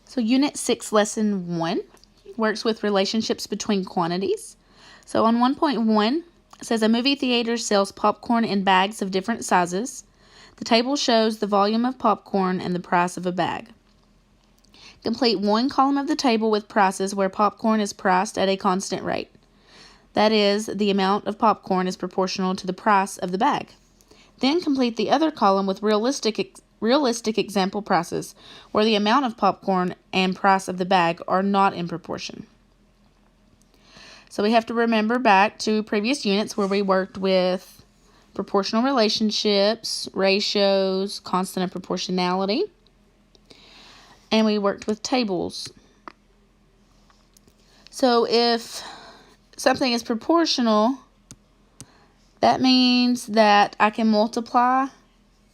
So Unit 6, Lesson 1 works with relationships between quantities. So on 1.1, it says a movie theater sells popcorn in bags of different sizes. The table shows the volume of popcorn and the price of a bag. Complete one column of the table with prices where popcorn is priced at a constant rate. That is, the amount of popcorn is proportional to the price of the bag. Then complete the other column with realistic example prices, where the amount of popcorn and price of the bag are not in proportion. So we have to remember back to previous units where we worked with proportional relationships, ratios, constant and proportionality, and we worked with tables. So if something is proportional, that means that I can multiply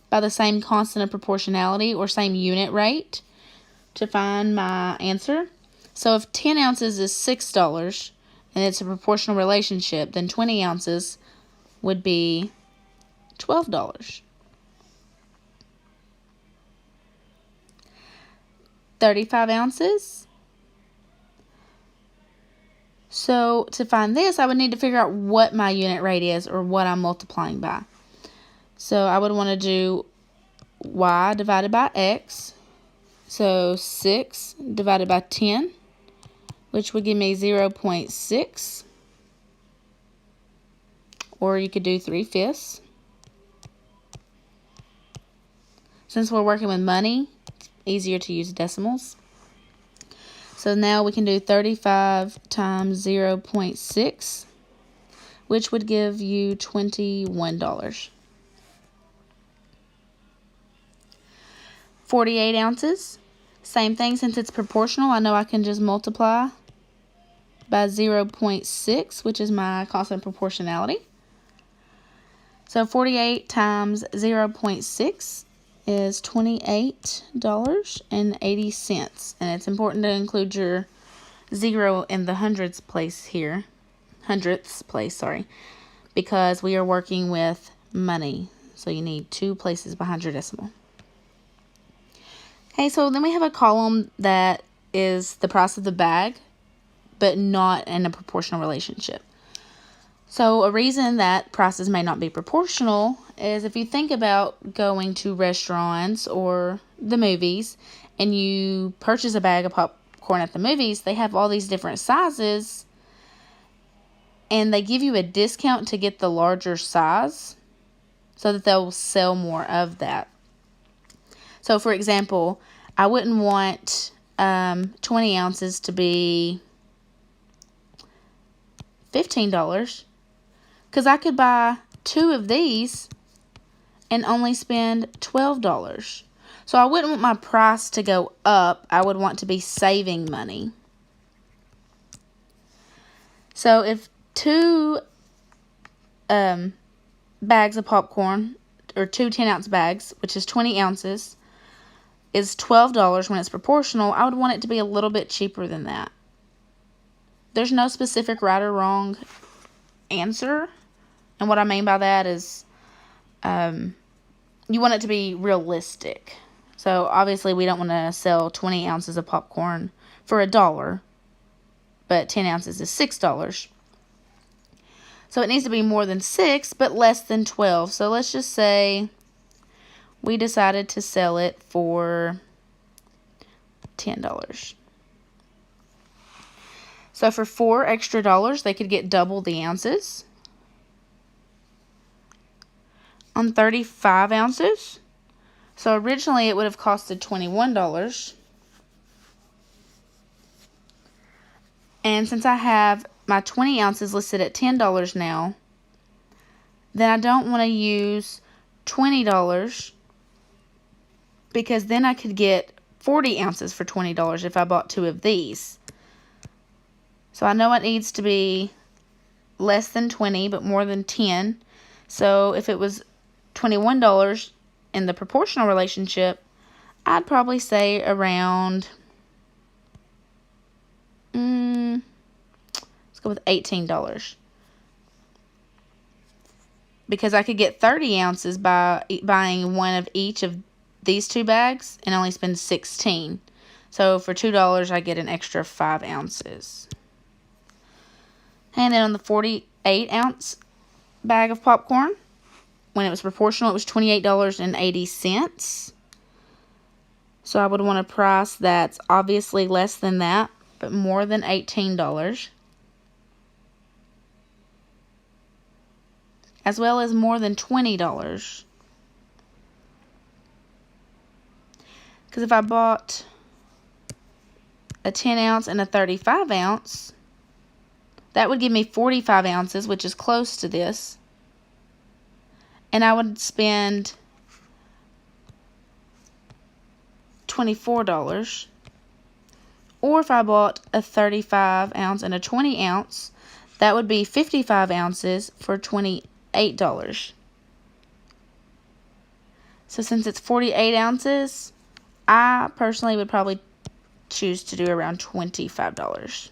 by the same constant of proportionality or same unit rate to find my answer. So if 10 ounces is $6 and it's a proportional relationship, then 20 ounces would be $12. 35 ounces. So to find this, I would need to figure out what my unit rate is or what I'm multiplying by. So I would want to do y divided by x. So 6 divided by 10, which would give me 0.6. Or you could do 3/5. Since we're working with money, it's easier to use decimals. So now we can do 35 times 0.6, which would give you $21. 48 ounces. Same thing, since it's proportional, I know I can just multiply by 0.6, which is my constant proportionality. So 48 times 0.6 is $28.80. And it's important to include your 0 in the hundredths place, because we are working with money. So you need 2 places behind your decimal. Okay, so then we have a column that is the price of the bag, but not in a proportional relationship. So a reason that prices may not be proportional is if you think about going to restaurants or the movies and you purchase a bag of popcorn at the movies, they have all these different sizes and they give you a discount to get the larger size so that they'll sell more of that. So for example, I wouldn't want 20 ounces to be $15 because I could buy 2 of these and only spend $12. So I wouldn't want my price to go up. I would want to be saving money. So if 2 bags of popcorn, or 2 10-ounce bags, which is 20 ounces, is $12 when it's proportional, I would want it to be a little bit cheaper than that. There's no specific right or wrong answer. And what I mean by that is you want it to be realistic. So obviously we don't want to sell 20 ounces of popcorn for $1, but 10 ounces is $6. So it needs to be more than 6, but less than 12. So let's just say we decided to sell it for $10. So for $4 extra, they could get double the ounces. On 35 ounces, so originally it would have costed $21. And since I have my 20 ounces listed at $10 now, then I don't want to use $20 because then I could get 40 ounces for $20 if I bought 2 of these. So I know it needs to be less than 20 but more than 10. So if it was $21 in the proportional relationship, I'd probably say around, let's go with $18. Because I could get 30 ounces by buying one of each of these 2 bags and only spend 16. So for $2, I get an extra 5 ounces. And then on the 48-ounce bag of popcorn, when it was proportional, it was $28.80. So I would want a price that's obviously less than that, but more than $18. As well as more than $20. Because if I bought a 10-ounce and a 35-ounce, that would give me 45 ounces, which is close to this. And I would spend $24. Or if I bought a 35-ounce and a 20-ounce, that would be 55 ounces for $28. So since it's 48 ounces, I personally would probably choose to do around $25.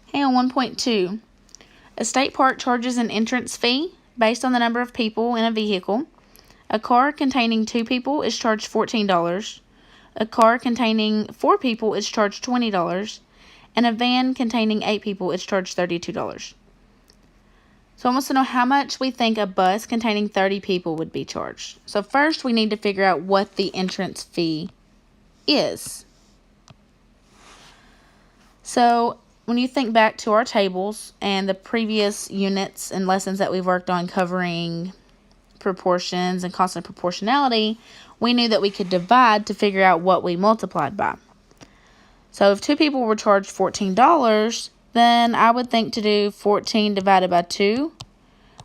Okay, on 1.2, a state park charges an entrance fee based on the number of people in a vehicle. A car containing 2 people is charged $14. A car containing 4 people is charged $20. And a van containing 8 people is charged $32. So I want to know how much we think a bus containing 30 people would be charged. So first we need to figure out what the entrance fee is. So when you think back to our tables and the previous units and lessons that we've worked on covering proportions and constant proportionality, we knew that we could divide to figure out what we multiplied by. So if 2 people were charged $14, then I would think to do 14 divided by 2,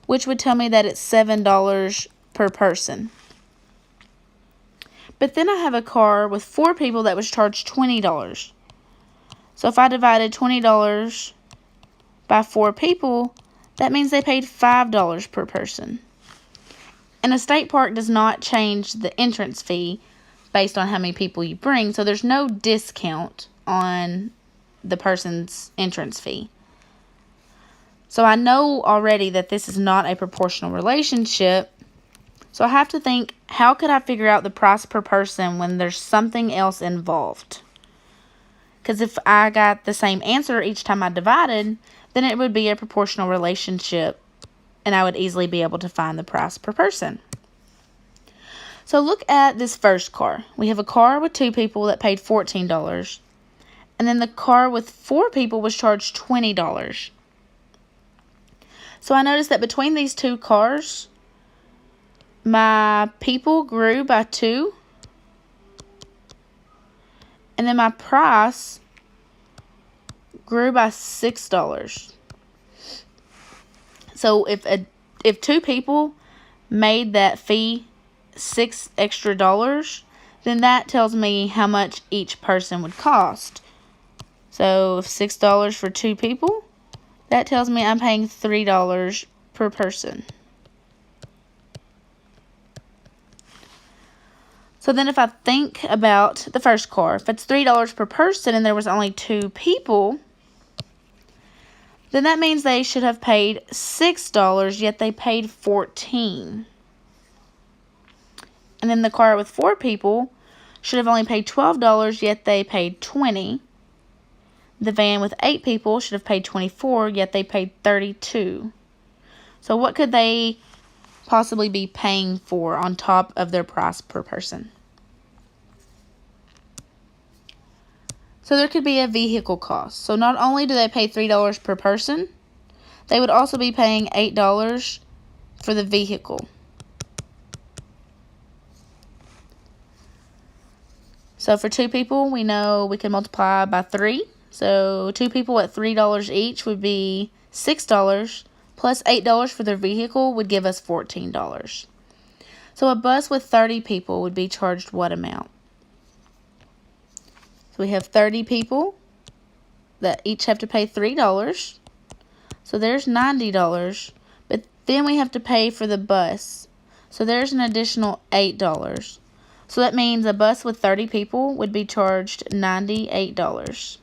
which would tell me that it's $7 per person. But then I have a car with 4 people that was charged $20. So if I divided $20 by 4 people, that means they paid $5 per person. And a state park does not change the entrance fee based on how many people you bring, so there's no discount on the person's entrance fee. So I know already that this is not a proportional relationship, so I have to think, how could I figure out the price per person when there's something else involved? Because if I got the same answer each time I divided, then it would be a proportional relationship, and I would easily be able to find the price per person. So look at this first car. We have a car with 2 people that paid $14. And then the car with 4 people was charged $20. So I noticed that between these 2 cars, my people grew by 2. And then my price grew by $6. So if 2 people made that fee $6 extra, then that tells me how much each person would cost. So if $6 for 2 people, that tells me I'm paying $3 per person. So then if I think about the first car, if it's $3 per person and there was only 2 people, then that means they should have paid $6, yet they paid $14. And then the car with 4 people should have only paid $12, yet they paid $20. The van with 8 people should have paid $24, yet they paid $32. So what could they possibly be paying for on top of their price per person? So there could be a vehicle cost. So not only do they pay $3 per person, they would also be paying $8 for the vehicle. So for 2 people, we know we can multiply by 3. So 2 people at $3 each would be $6, plus $8 for their vehicle would give us $14. So a bus with 30 people would be charged what amount? So we have 30 people that each have to pay $3. So there's $90. But then we have to pay for the bus. So there's an additional $8. So that means a bus with 30 people would be charged $98.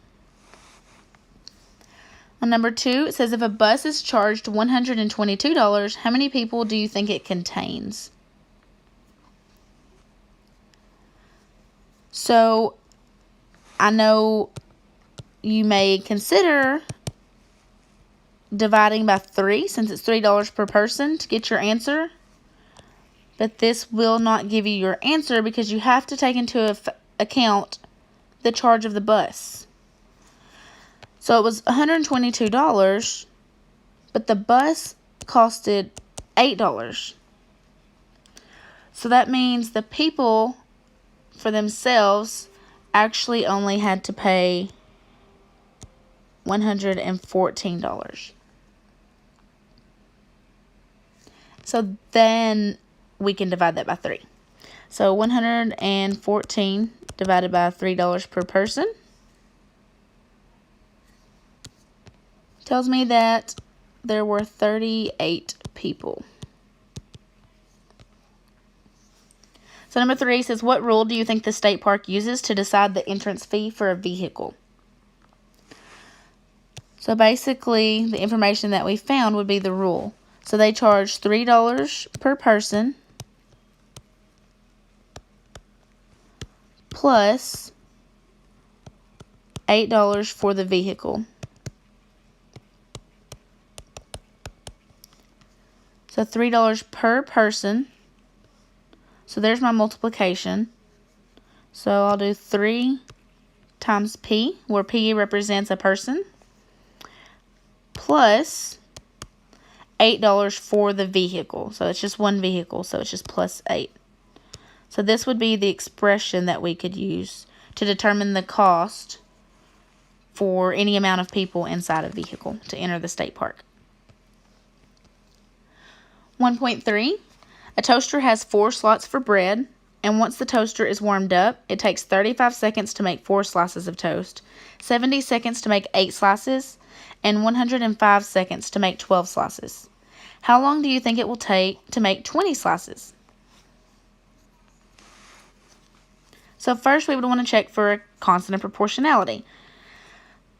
On number 2, it says if a bus is charged $122, how many people do you think it contains? So I know you may consider dividing by 3 since it's $3 per person to get your answer. But this will not give you your answer because you have to take into account the charge of the bus. So it was $122, but the bus costed $8. So that means the people for themselves actually only had to pay $114. So then we can divide that by 3. So 114 divided by $3 per person tells me that there were 38 people. So number 3 says, what rule do you think the state park uses to decide the entrance fee for a vehicle? So basically, the information that we found would be the rule. So they charge $3 per person plus $8 for the vehicle. So $3 per person. So there's my multiplication. So I'll do 3 times P, where P represents a person, plus $8 for the vehicle. So it's just one vehicle, so it's just plus 8. So this would be the expression that we could use to determine the cost for any amount of people inside a vehicle to enter the state park. 1.3, a toaster has 4 slots for bread, and once the toaster is warmed up, it takes 35 seconds to make 4 slices of toast, 70 seconds to make 8 slices, and 105 seconds to make 12 slices. How long do you think it will take to make 20 slices? So first we would want to check for a constant of proportionality.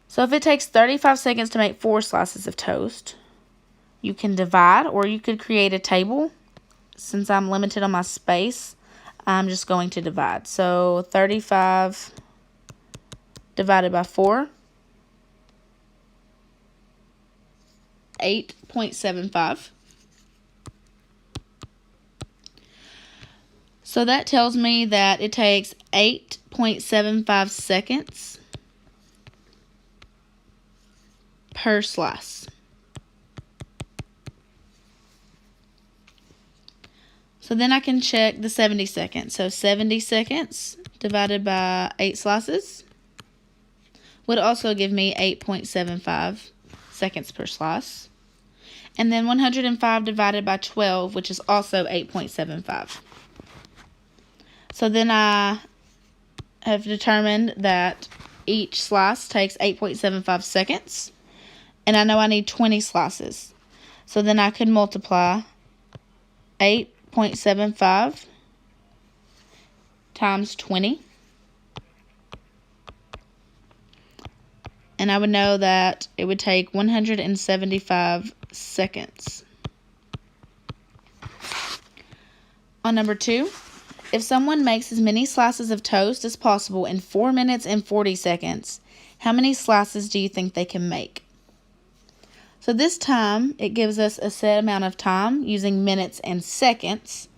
So if it takes 35 seconds to make 4 slices of toast, you can divide, or you could create a table. Since I'm limited on my space, I'm just going to divide. So 35 divided by 4, 8.75. So that tells me that it takes 8.75 seconds per slice. So then I can check the 70 seconds. So 70 seconds divided by 8 slices would also give me 8.75 seconds per slice. And then 105 divided by 12, which is also 8.75. So then I have determined that each slice takes 8.75 seconds. And I know I need 20 slices. So then I could multiply 8.75 times 20. And I would know that it would take 175 seconds. On number 2, if someone makes as many slices of toast as possible in 4 minutes and 40 seconds, how many slices do you think they can make? So this time, it gives us a set amount of time using minutes and seconds.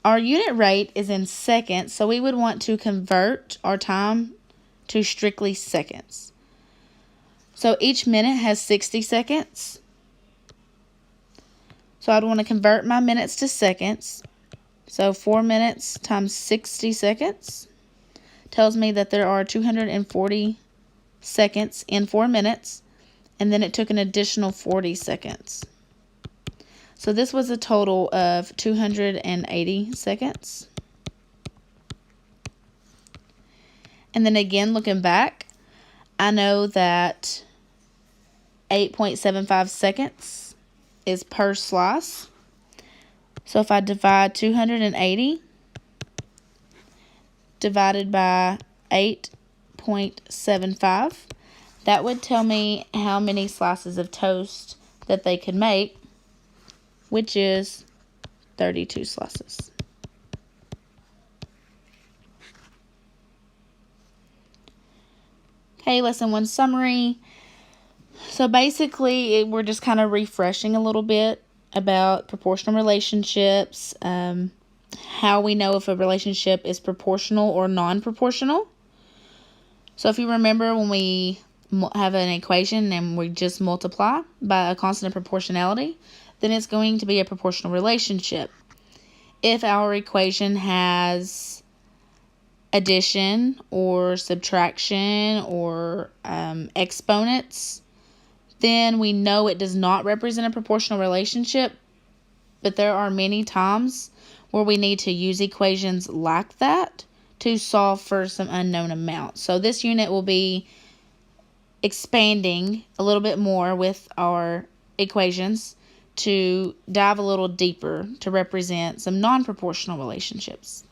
Our unit rate is in seconds, so we would want to convert our time to strictly seconds. So each minute has 60 seconds. So I'd want to convert my minutes to seconds. So 4 minutes times 60 seconds tells me that there are 240 seconds in 4 minutes. And then it took an additional 40 seconds. So this was a total of 280 seconds. And then again, looking back, I know that 8.75 seconds is per slice. So if I divide 280 divided by 8.75, that would tell me how many slices of toast that they could make, which is 32 slices. Okay, lesson 1 summary. So basically, we're just kind of refreshing a little bit about proportional relationships, how we know if a relationship is proportional or non-proportional. So if you remember, when we have an equation and we just multiply by a constant of proportionality, then it's going to be a proportional relationship. If our equation has addition or subtraction or exponents, then we know it does not represent a proportional relationship. But there are many times where we need to use equations like that to solve for some unknown amount. So this unit will be expanding a little bit more with our equations to dive a little deeper to represent some non-proportional relationships.